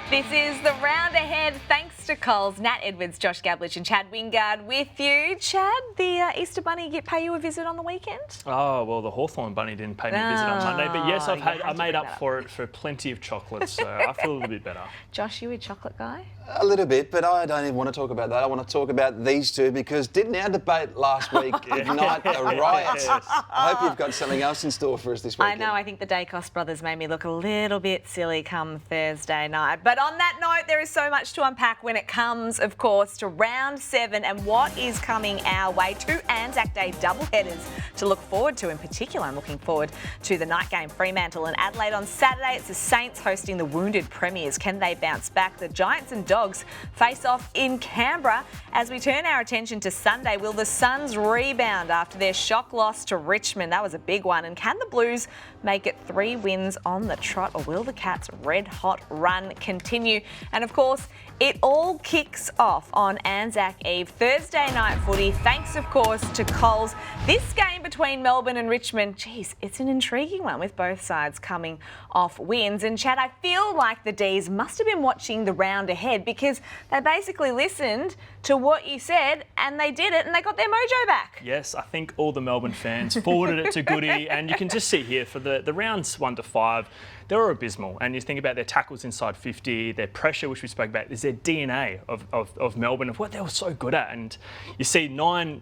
This is the round ahead, thanks to Coles. Nat Edwards, Josh Gabelich and Chad Wingard with you. Chad, the Easter Bunny pay you a visit on the weekend? Oh, well, the Hawthorn Bunny didn't pay me a visit on Monday. But yes, I made up for it for plenty of chocolates, so I feel a little bit better. Josh, you a chocolate guy? A little bit, but I don't even want to talk about that. I want to talk about these two because didn't our debate last week ignite a riot? Yes. I hope you've got something else in store for us this weekend. I know, I think the Dacos brothers made me look a little bit silly come Thursday night. But on that note, there is so much to unpack when it comes, of course, to round 7 and what is coming our way. 2 Anzac Day doubleheaders to look forward to. In particular, I'm looking forward to the night game, Fremantle and Adelaide on Saturday. It's the Saints hosting the wounded Premiers. Can they bounce back? The Giants and Dogs face off in Canberra. As we turn our attention to Sunday, will the Suns rebound after their shock loss to Richmond? That was a big one. And can the Blues make it 3 wins on the trot, or will the Cats' red-hot run continue? And of course, it all kicks off on Anzac Eve, Thursday night footy, thanks of course to Coles. This game between Melbourne and Richmond, geez, it's an intriguing one with both sides coming off wins. And Chad, I feel like the D's must have been watching the round ahead because they basically listened to what you said and they did it and they got their mojo back. Yes, I think all the Melbourne fans forwarded it to Goody, and you can just see here for the rounds 1 to 5, they were abysmal. And you think about their tackles inside 50, their pressure, which we spoke about, is their DNA of Melbourne, of what they were so good at. And you see 9,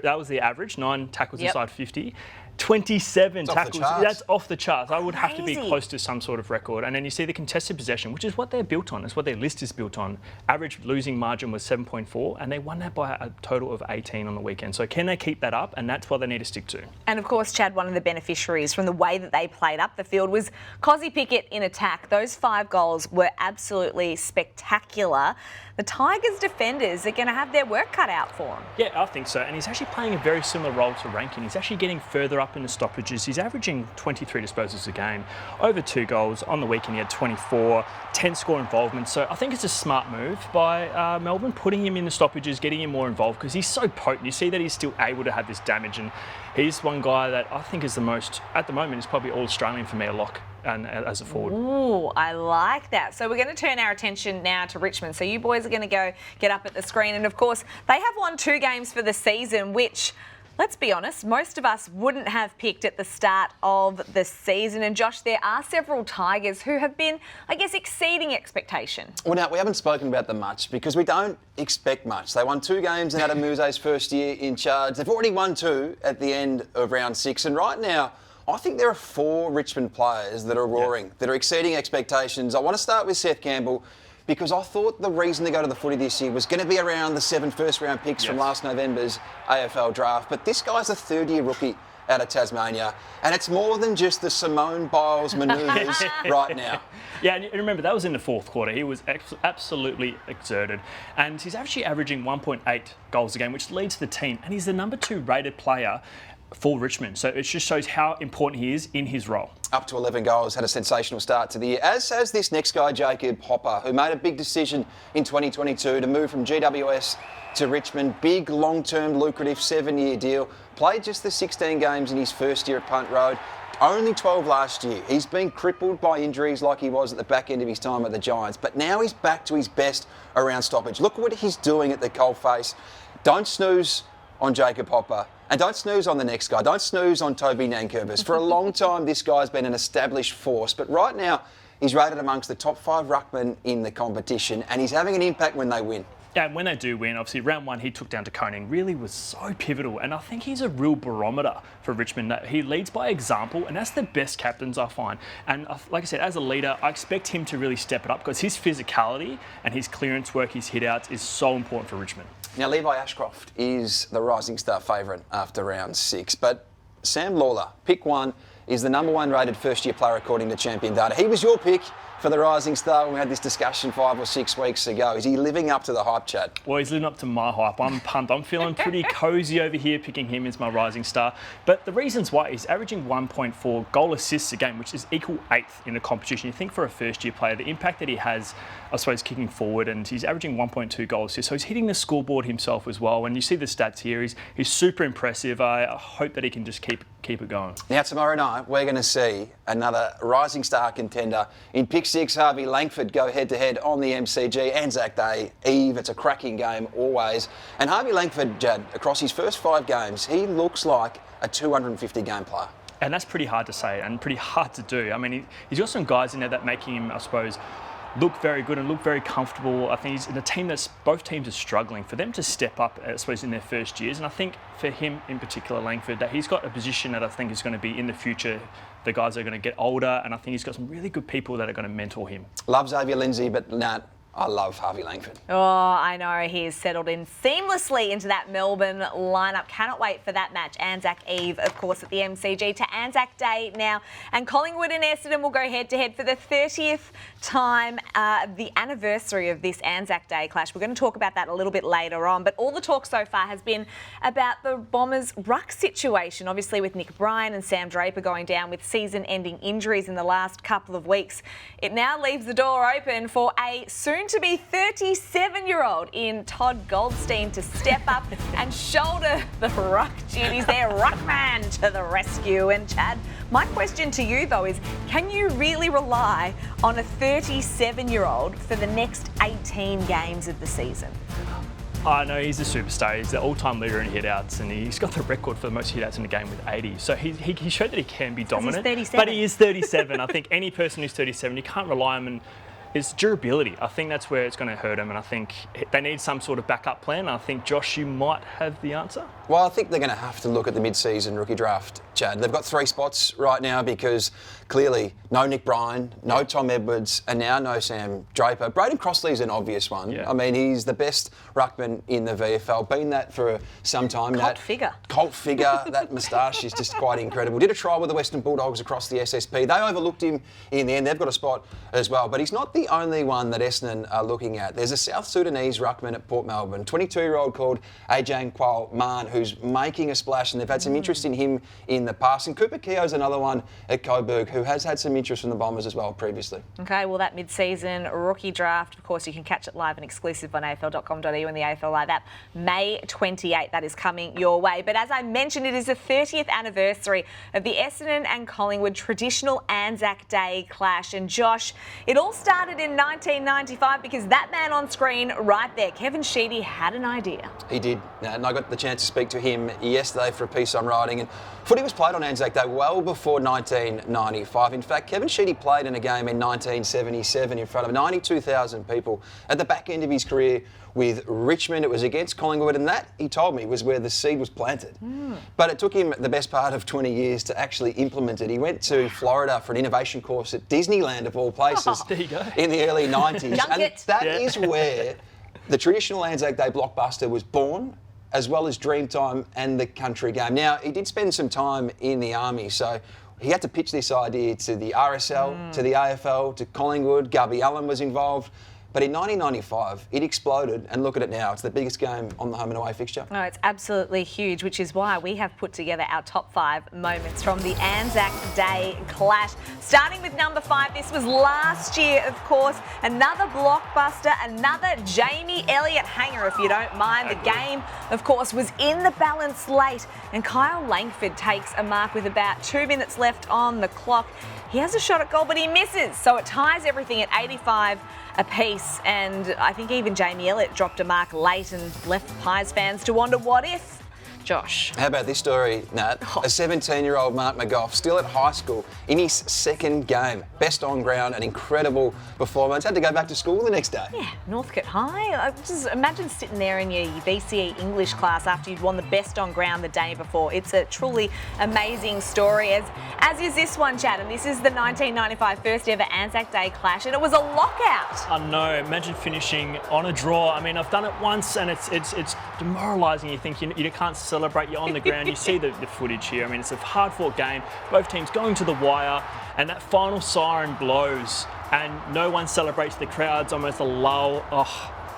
that was the average, 9 tackles inside 50. 27 tackles. That's off the charts. I would have to be close to some sort of record. And then you see the contested possession, which is what they're built on. It's what their list is built on. Average losing margin was 7.4, and they won that by a total of 18 on the weekend. So can they keep that up? And that's what they need to stick to. And of course, Chad, one of the beneficiaries from the way that they played up the field was Cozzy Pickett in attack. Those 5 goals were absolutely spectacular. The Tigers defenders are going to have their work cut out for him. Yeah, I think so. And he's actually playing a very similar role to Rankin. He's actually getting further up in the stoppages. He's averaging 23 disposals a game, over 2 goals. On the weekend, he had 24, 10 score involvement. So I think it's a smart move by Melbourne, putting him in the stoppages, getting him more involved because he's so potent. You see that he's still able to have this damage. And he's one guy that I think is the most, at the moment, is probably All-Australian for me, a lock. And as a forward. Ooh, I like that. So we're going to turn our attention now to Richmond. So you boys are going to go get up at the screen. And of course, they have won 2 games for the season, which, let's be honest, most of us wouldn't have picked at the start of the season. And Josh, there are several Tigers who have been, I guess, exceeding expectation. Well, now, we haven't spoken about them much because we don't expect much. They won 2 games in Adam Muse's first year in charge. They've already won 2 at the end of round 6. And right now, I think there are 4 Richmond players that are roaring, that are exceeding expectations. I want to start with Seth Campbell because I thought the reason to go to the footy this year was going to be around the 7 first-round picks from last November's AFL draft. But this guy's a third-year rookie out of Tasmania, and it's more than just the Simone Biles manoeuvres right now. Yeah, and remember, that was in the 4th quarter. He was absolutely exerted. And he's actually averaging 1.8 goals a game, which leads the team. And he's the number 2 rated player for Richmond. So it just shows how important he is in his role. Up to 11 goals, had a sensational start to the year, as has this next guy, Jacob Hopper, who made a big decision in 2022 to move from GWS to Richmond. Big, long-term, lucrative 7-year deal. Played just the 16 games in his first year at Punt Road. Only 12 last year. He's been crippled by injuries like he was at the back end of his time at the Giants, but now he's back to his best around stoppage. Look what he's doing at the coalface. Don't snooze on Jacob Hopper. And don't snooze on the next guy. Don't snooze on Toby Nankervis. For a long time, this guy's been an established force. But right now, he's rated amongst the top 5 ruckmen in the competition. And he's having an impact when they win. Yeah, and when they do win, obviously round 1 he took down to Koning, really was so pivotal, and I think he's a real barometer for Richmond. He leads by example, and that's the best captains I find. And like I said, as a leader, I expect him to really step it up because his physicality and his clearance work, his hit-outs is so important for Richmond. Now, Levi Ashcroft is the rising star favourite after round 6, but Sam Lawler, pick 1, is the number 1 rated first-year player according to Champion Data. He was your pick for the rising star when we had this discussion 5 or 6 weeks ago. Is he living up to the hype, Chad? Well, he's living up to my hype. I'm pumped. I'm feeling pretty cosy over here picking him as my rising star. But the reasons why he's averaging 1.4 goal assists a game, which is equal 8th in the competition. You think for a first-year player, the impact that he has, I suppose, kicking forward, and he's averaging 1.2 goal assists. So he's hitting the scoreboard himself as well. When you see the stats here, he's super impressive. I hope that he can just keep keep it going. Now, tomorrow night, we're going to see another rising star contender in Pick 6. Harvey Langford go head-to-head on the MCG. Anzac Day Eve. It's a cracking game always. And Harvey Langford, Jad, across his first 5 games, he looks like a 250-game player. And that's pretty hard to say and pretty hard to do. I mean, he's got some guys in there that make him, I suppose, look very good and look very comfortable. I think he's in a team that's both teams are struggling. For them to step up, I suppose, in their first years, and I think for him in particular, Langford, that he's got a position that I think is going to be in the future. The guys are going to get older, and I think he's got some really good people that are going to mentor him. Love Xavier Lindsay, but Nat, I love Harvey Langford. Oh, I know. He has settled in seamlessly into that Melbourne lineup. Cannot wait for that match. Anzac Eve, of course, at the MCG to Anzac Day now. And Collingwood and Essendon will go head-to-head for the 30th time, the anniversary of this Anzac Day clash. We're going to talk about that a little bit later on. But all the talk so far has been about the Bombers' ruck situation, obviously with Nick Bryan and Sam Draper going down with season-ending injuries in the last couple of weeks. It now leaves the door open for a soon-to-be 37-year-old in Todd Goldstein to step up and shoulder the ruck duties there. Ruckman to the rescue. And Chad, my question to you though is, can you really rely on a 37-year-old for the next 18 games of the season? I know he's a superstar. He's the all-time leader in hit-outs, and he's got the record for the most hit-outs in a game with 80. So he showed that he can be dominant. He's 37. But he is 37. I think any person who's 37, you can't rely on him. It's durability. I think that's where it's going to hurt him, and I think they need some sort of backup plan. I think, Josh, you might have the answer. Well, I think they're going to have to look at the mid-season rookie draft, Chad. They've got 3 spots right now because clearly no Nick Bryan, no Tom Edwards, and now no Sam Draper. Braden Crossley's an obvious one. Yeah. I mean, he's the best ruckman in the VFL. Been that for some time. Cult figure. Cult figure. That moustache is just quite incredible. Did a trial with the Western Bulldogs across the SSP. They overlooked him in the end. They've got a spot as well, but he's not the only one that Essendon are looking at. There's a South Sudanese ruckman at Port Melbourne, 22-year-old called Ajang Kwal Man, who's making a splash, and they've had some interest in him in the past. And Cooper Keogh's another one at Coburg who has had some interest from the Bombers as well previously. Okay, well, that mid-season rookie draft, of course, you can catch it live and exclusive on afl.com.au and the AFL Live app. May 28th, that is coming your way. But as I mentioned, it is the 30th anniversary of the Essendon and Collingwood traditional Anzac Day clash. And Josh, it all started in 1995 because that man on screen right there, Kevin Sheedy, had an idea. He did, and I got the chance to speak to him yesterday for a piece I'm writing. And footy was played on Anzac Day well before 1995. In fact, Kevin Sheedy played in a game in 1977 in front of 92,000 people at the back end of his career with Richmond. It was against Collingwood, and that, he told me, was where the seed was planted. But it took him the best part of 20 years to actually implement it. He went to Florida for an innovation course at Disneyland, of all places, there you go. in the early 90s. Dunk And it. that is where the traditional Anzac Day blockbuster was born, as well as Dreamtime and the country game. Now, he did spend some time in the Army, so he had to pitch this idea to the RSL, to the AFL, to Collingwood. Gubby Allen was involved. But in 1995, it exploded, and look at it now. It's the biggest game on the home and away fixture. No, it's absolutely huge, which is why we have put together our top 5 moments from the Anzac Day clash. Starting with number 5, this was last year, of course. Another blockbuster, another Jamie Elliott hanger, if you don't mind. The game, of course, was in the balance late, and Kyle Langford takes a mark with about 2 minutes left on the clock. He has a shot at goal, but he misses, so it ties everything at 85 apiece. And I think even Jamie Elliott dropped a mark late and left Pies fans to wonder what if. Josh. How about this story, Nat? A 17-year-old Mark McGough, still at high school, in his second game. Best on ground, an incredible performance. Had to go back to school the next day. Yeah, Northcote High. Just imagine sitting there in your BCE English class after you'd won the best on ground the day before. It's a truly amazing story, as is this one, Chad. And this is the 1995 first ever Anzac Day clash, and it was a lockout. I know. Imagine finishing on a draw. I mean, I've done it once, and it's demoralising. You think you can't celebrate. You're on the ground. You see the footage here. I mean, it's a hard-fought game. Both teams going to the wire, and that final siren blows, and no one celebrates. The crowd's almost a lull. Oh,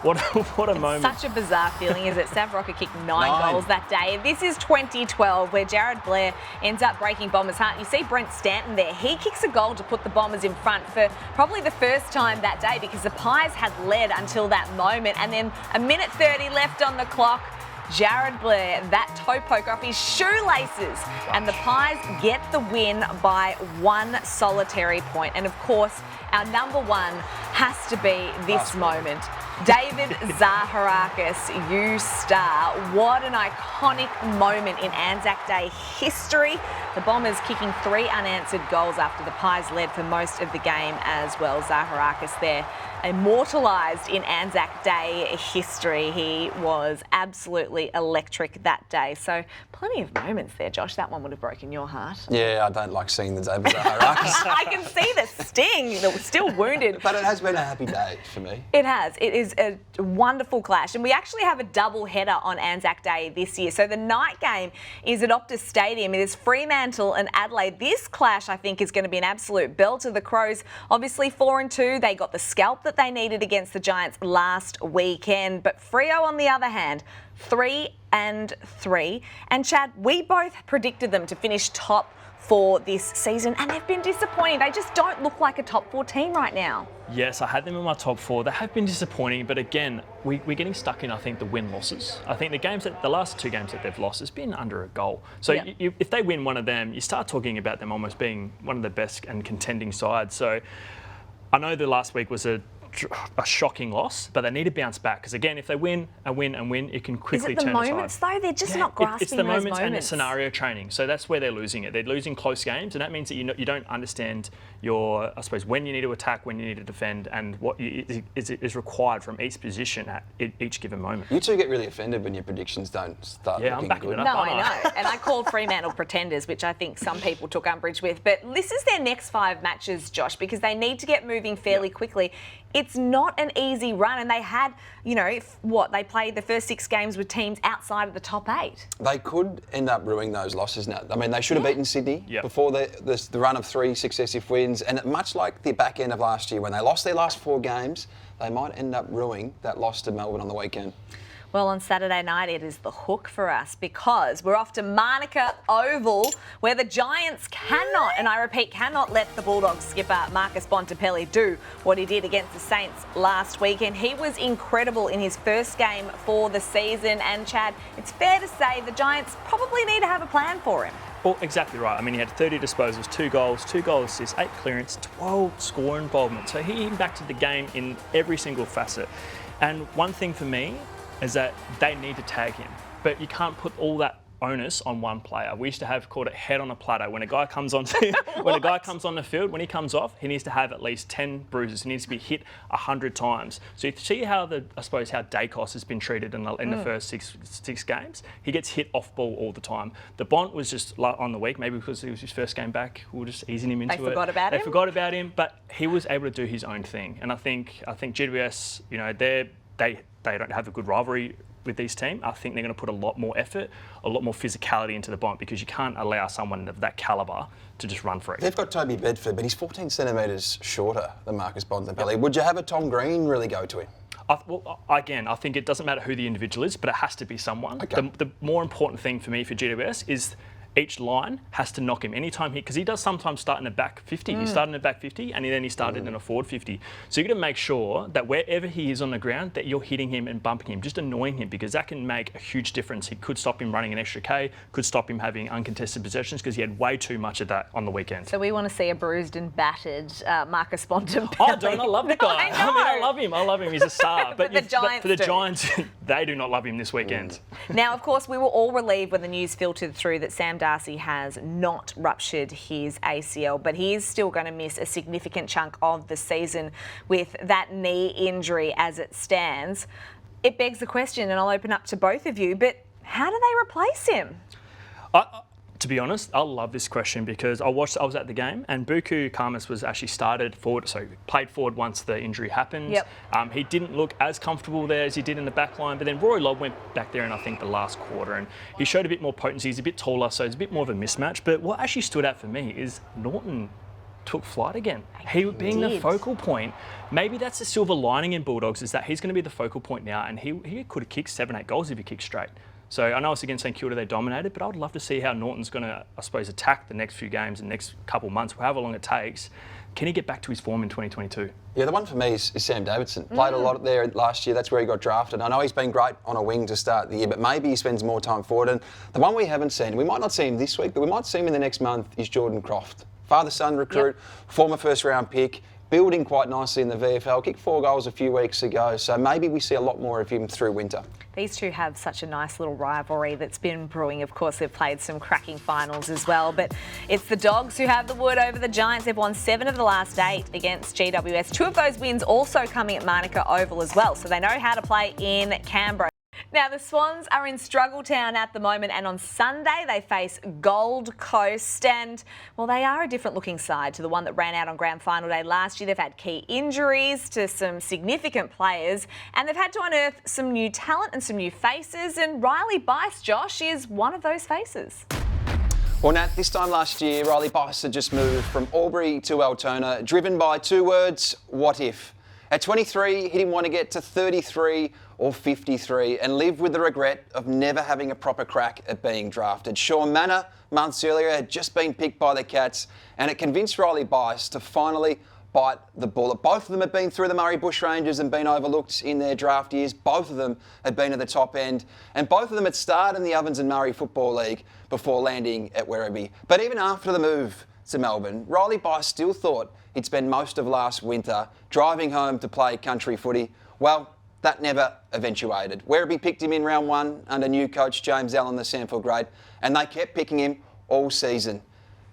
what a moment. Such a bizarre feeling, is it? Sav Rocker kicked 9 goals that day. This is 2012, where Jared Blair ends up breaking Bombers' heart. You see Brent Stanton there. He kicks a goal to put the Bombers in front for probably the first time that day, because the Pies had led until that moment. And then a minute 30 left on the clock. Jared Blair, that toe poke off his shoelaces. And the Pies get the win by 1 solitary point. And of course, our number one has to be this moment. David Zaharakis, you star. What an iconic moment in Anzac Day history. The Bombers kicking 3 unanswered goals after the Pies led for most of the game as well. Zaharakis there, immortalised in Anzac Day history. He was absolutely electric that day. So plenty of moments there, Josh. That one would have broken your heart. Yeah, I don't like seeing the David Zaharakis. I can see the sting. That was still wounded. But it has been a happy day for me. It has. It is a wonderful clash. And we actually have a double header on Anzac Day this year. So the night game is at Optus Stadium. It is Fremantle and Adelaide. This clash, I think, is going to be an absolute belter. The Crows, obviously 4-2. They got the scalp that they needed against the Giants last weekend. But Freo, on the other hand, 3-3. And Chad, we both predicted them to finish top 4 this season, and they've been disappointing. They just don't look like a top 4 team right now. Yes, I had them in my top 4. They have been disappointing, but again, we're getting stuck in, I think, the win-losses. I think the last 2 games that they've lost has been under a goal. So if they win one of them, you start talking about them almost being one of the best and contending sides. So I know the last week was a shocking loss, but they need to bounce back because again, if they win and win and win, it can quickly turn the tide. Is it the moments though? They're just not grasping it's the those moments and the scenario training. So that's where they're losing it. They're losing close games, and that means that you don't understand I suppose, when you need to attack, when you need to defend, and what is required from each position at each given moment. You two get really offended when your predictions don't start looking I'm backing good. it up. No, I know. And I called Fremantle pretenders, which I think some people took umbrage with. But this is their next 5 matches, Josh, because they need to get moving fairly quickly. It's not an easy run, and they had, they played the first 6 games with teams outside of the top 8. They could end up ruining those losses now. I mean, they should have beaten Sydney before the run of 3 successive wins, and much like the back end of last year when they lost their last 4 games, they might end up ruining that loss to Melbourne on the weekend. Well, on Saturday night, it is the hook for us because we're off to Manuka Oval where the Giants cannot, and I repeat, cannot let the Bulldogs skipper Marcus Bontempelli do what he did against the Saints last weekend. He was incredible in his first game for the season, and Chad, it's fair to say the Giants probably need to have a plan for him. Well, exactly right. I mean, he had 30 disposals, 2 goals, 2 goal assists, 8 clearance, 12 score involvement. So he impacted the game in every single facet. And one thing for me is that they need to tag him, but you can't put all that onus on one player. We used to have called it head on a platter. When a guy comes on the field, when he comes off, he needs to have at least 10 bruises. He needs to be hit 100 times. So you see how how Dacos has been treated in the first six games. He gets hit off ball all the time. The Bont was just on the week, maybe because it was his first game back. We were just easing him into it. They forgot about him, but he was able to do his own thing. And I think GWS, they don't have a good rivalry with these teams. I think they're going to put a lot more effort, a lot more physicality into the Bont because you can't allow someone of that calibre to just run free. They've got Toby Bedford, but he's 14 centimetres shorter than Marcus Bontempelli. Yep. Would you have a Tom Green really go to him? I think it doesn't matter who the individual is, but it has to be someone. Okay. The more important thing for me for GWS is each line has to knock him anytime because he does sometimes start in a back 50. He started in a back 50 and then he started in a forward 50. So you've got to make sure that wherever he is on the ground that you're hitting him and bumping him, just annoying him because that can make a huge difference. He could stop him running an extra K, could stop him having uncontested possessions because he had way too much of that on the weekend. So we want to see a bruised and battered Marcus Bontempelli. Oh, don't I love the guy? I love him. I love him. He's a star. But the Giants, they do not love him this weekend. Now, of course, we were all relieved when the news filtered through that Sam Darcy has not ruptured his ACL, but he is still going to miss a significant chunk of the season with that knee injury as it stands. It begs the question, and I'll open up to both of you, but how do they replace him? To be honest, I love this question because I was at the game and Buku Karmas was actually started forward, so played forward once the injury happened. Yep. He didn't look as comfortable there as he did in the back line, but then Rory Lobb went back there in I think the last quarter and he showed a bit more potency. He's a bit taller, so it's a bit more of a mismatch. But what actually stood out for me is Norton took flight again. He being the focal point. Maybe that's the silver lining in Bulldogs is that he's going to be the focal point now and he could have kicked 7-8 goals if he kicked straight. So I know it's against St Kilda they dominated, but I would love to see how Norton's going to, I suppose, attack the next few games and next couple of months, however long it takes. Can he get back to his form in 2022? Yeah, the one for me is Sam Davidson. Played a lot there last year. That's where he got drafted. I know he's been great on a wing to start the year, but maybe he spends more time forward. And the one we haven't seen, we might not see him this week, but we might see him in the next month, is Jordan Croft. Father-son recruit, former first-round pick, building quite nicely in the VFL, kicked 4 goals a few weeks ago, so maybe we see a lot more of him through winter. These two have such a nice little rivalry that's been brewing. Of course, they've played some cracking finals as well, but it's the Dogs who have the wood over the Giants. They've won 7 of the last 8 against GWS. 2 of those wins also coming at Manuka Oval as well, so they know how to play in Canberra. Now, the Swans are in struggle town at the moment, and on Sunday they face Gold Coast, and, well, they are a different looking side to the one that ran out on grand final day last year. They've had key injuries to some significant players, and they've had to unearth some new talent and some new faces, and Riley Bice, Josh, is one of those faces. Well, Nat, this time last year, Riley Bice had just moved from Albury to Altona, driven by 2 words, what if? At 23, he didn't want to get to 33 or 53 and live with the regret of never having a proper crack at being drafted. Sean Manor, months earlier, had just been picked by the Cats, and it convinced Riley Bice to finally bite the bullet. Both of them had been through the Murray Bushrangers and been overlooked in their draft years. Both of them had been at the top end, and both of them had starred in the Ovens and Murray Football League before landing at Werribee. But even after the move to Melbourne, Riley Bice still thought he'd spend most of last winter driving home to play country footy. Well, that never eventuated. Werribee picked him in round 1 under new coach James Allen, the Samford grade, and they kept picking him all season.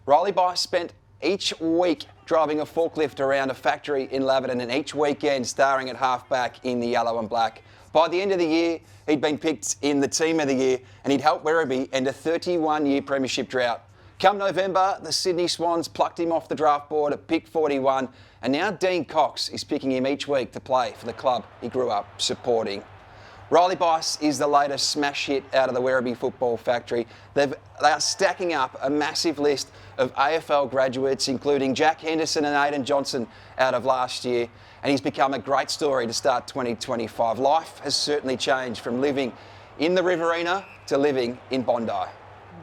Riley Bice spent each week driving a forklift around a factory in Laverton and each weekend starring at half-back in the yellow and black. By the end of the year, he'd been picked in the Team of the Year and he'd helped Werribee end a 31-year premiership drought. Come November, the Sydney Swans plucked him off the draft board at pick 41, and now Dean Cox is picking him each week to play for the club he grew up supporting. Riley Bice is the latest smash hit out of the Werribee Football Factory. They are stacking up a massive list of AFL graduates, including Jack Henderson and Aidan Johnson out of last year, and he's become a great story to start 2025. Life has certainly changed from living in the Riverina to living in Bondi.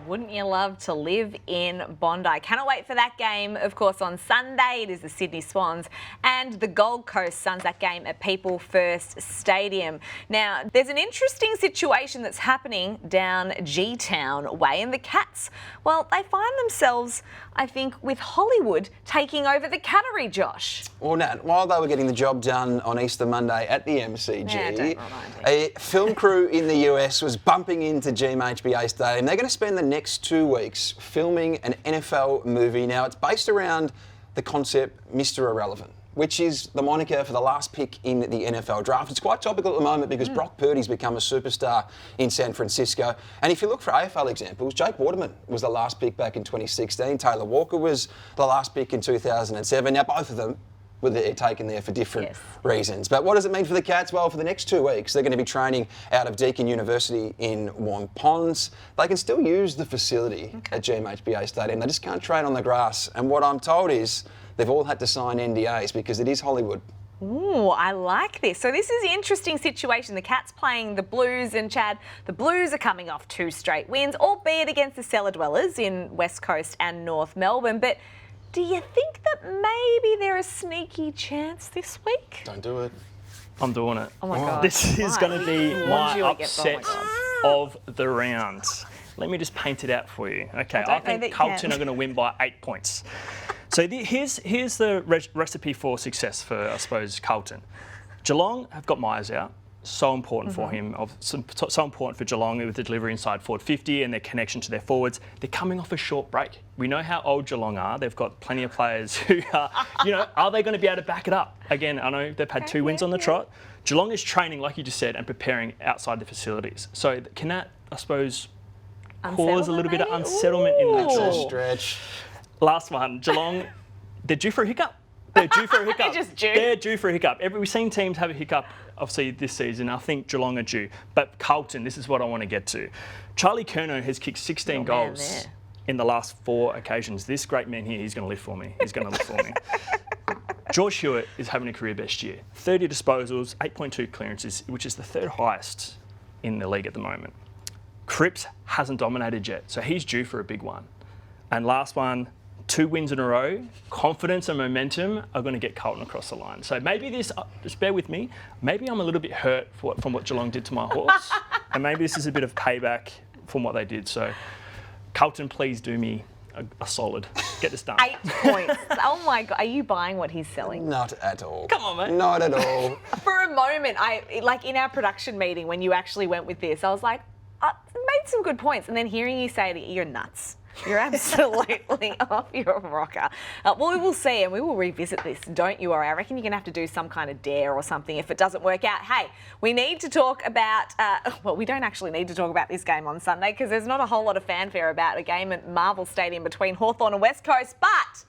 Wouldn't you love to live in Bondi? Cannot wait for that game, of course, on Sunday. It is the Sydney Swans and the Gold Coast Suns, that game at People First Stadium. Now, there's an interesting situation that's happening down G-Town way, and the Cats, well, they find themselves, I think, with Hollywood taking over the Cattery, Josh. Well, Nat, while they were getting the job done on Easter Monday at the MCG, a film crew in the US was bumping into GMHBA Stadium. They're going to spend the next 2 weeks filming an NFL movie. Now, it's based around the concept Mr. Irrelevant, which is the moniker for the last pick in the NFL draft. It's quite topical at the moment because Brock Purdy's become a superstar in San Francisco. And if you look for AFL examples, Jake Waterman was the last pick back in 2016. Taylor Walker was the last pick in 2007. Now, both of them were taken there for different reasons. But what does it mean for the Cats? Well, for the next 2 weeks, they're going to be training out of Deakin University in Warm Ponds. They can still use the facility at GMHBA Stadium. They just can't train on the grass. And what I'm told is they've all had to sign NDAs because it is Hollywood. Ooh, I like this. So this is an interesting situation. The Cats playing the Blues, and Chad, the Blues are coming off 2 straight wins, albeit against the cellar dwellers in West Coast and North Melbourne. But do you think that maybe there's a sneaky chance this week? Don't do it. I'm doing it. Oh my God. This is going to be my upset Oh of the round. Let me just paint it out for you. Okay, I think think Carlton are going to win by 8 points. So here's the recipe for success for, I suppose, Carlton. Geelong have got Myers out. So important for him, so important for Geelong with the delivery inside forward 50 and their connection to their forwards. They're coming off a short break. We know how old Geelong are. They've got plenty of players who are, are they going to be able to back it up? Again, I know they've had 2 wins on the trot. Geelong is training, like you just said, and preparing outside the facilities. So can that, I suppose, cause a little bit of unsettlement in that stretch? Last one, Geelong, they're due for a hiccup. They're due for a hiccup. They're due for a hiccup. We've seen teams have a hiccup, obviously, this season. I think Geelong are due. But Carlton, this is what I want to get to. Charlie Curnow has kicked 16 goals in the last 4 occasions. This great man here, he's going to live for me. He's going to live for me. George Hewitt is having a career best year. 30 disposals, 8.2 clearances, which is the 3rd highest in the league at the moment. Cripps hasn't dominated yet, so he's due for a big one. And last one, 2 wins in a row, confidence and momentum are going to get Carlton across the line. So maybe this, just bear with me, maybe I'm a little bit hurt from what Geelong did to my Hawks, and maybe this is a bit of payback from what they did. So Carlton, please do me a solid. Get this done. 8 points. Oh my God, are you buying what he's selling? Not at all. Come on, mate. Not at all. For a moment, like in our production meeting when you actually went with this, I was like, made some good points. And then hearing you say that you're nuts. You're absolutely off your rocker. Well, we will see and we will revisit this, don't you worry. I reckon you're going to have to do some kind of dare or something if it doesn't work out. Hey, we need to talk about, well, we don't actually need to talk about this game on Sunday because there's not a whole lot of fanfare about a game at Marvel Stadium between Hawthorn and West Coast, but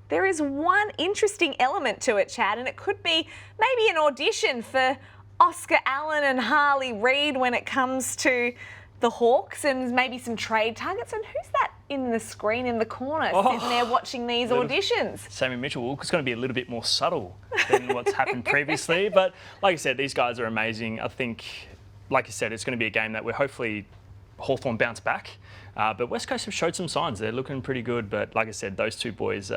there is one interesting element to it, Chad, and it could be maybe an audition for Oscar Allen and Harley Reid when it comes to the Hawks and maybe some trade targets. And who's that in the screen in the corner sitting there watching these auditions? Sammy Mitchell. It's going to be a little bit more subtle than what's happened previously. But like I said, these guys are amazing. I think, like you said, it's going to be a game that we're hopefully Hawthorn bounce back. But West Coast have showed some signs. They're looking pretty good. But like I said, those 2 boys,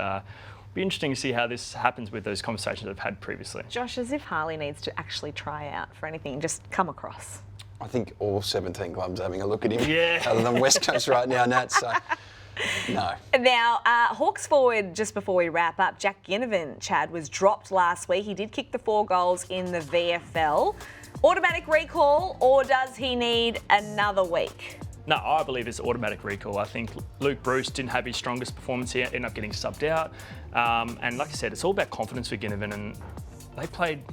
be interesting to see how this happens with those conversations I've had previously. Josh, as if Harley needs to actually try out for anything, just come across. I think all 17 clubs are having a look at him. Yeah. Other than West Coast right now, Nat. So, no. Now, Hawks forward, just before we wrap up, Jack Ginnivan, Chad, was dropped last week. He did kick the 4 goals in the VFL. Automatic recall, or does he need another week? No, I believe it's automatic recall. I think Luke Bruce didn't have his strongest performance here, ended up getting subbed out. And like I said, it's all about confidence for Ginnivan, and they played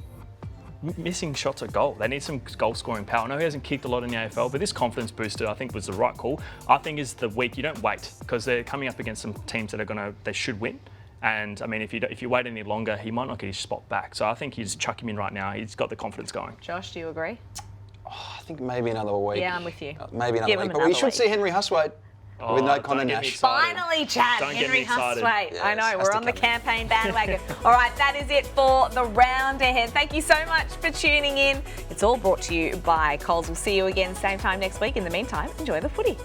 missing shots at goal. They need some goal scoring power. I know he hasn't kicked a lot in the AFL, but this confidence booster I think was the right call. I think is the week you don't wait because they're coming up against some teams that they should win. And I mean, if you wait any longer, he might not get his spot back. So I think you just chuck him in right now. He's got the confidence going. Josh, do you agree? Oh, I think maybe another week. Yeah, I'm with you. Maybe another Give week. him But we another should week. see Henry Hustwaite with no Connor don't get me Nash. excited. Finally, Chad, Don't get Henry me excited. Hustwaite. Yes, I know, has we're to on the come in. campaign bandwagon. All right, that is it for the round ahead. Thank you so much for tuning in. It's all brought to you by Coles. We'll see you again same time next week. In the meantime, enjoy the footy.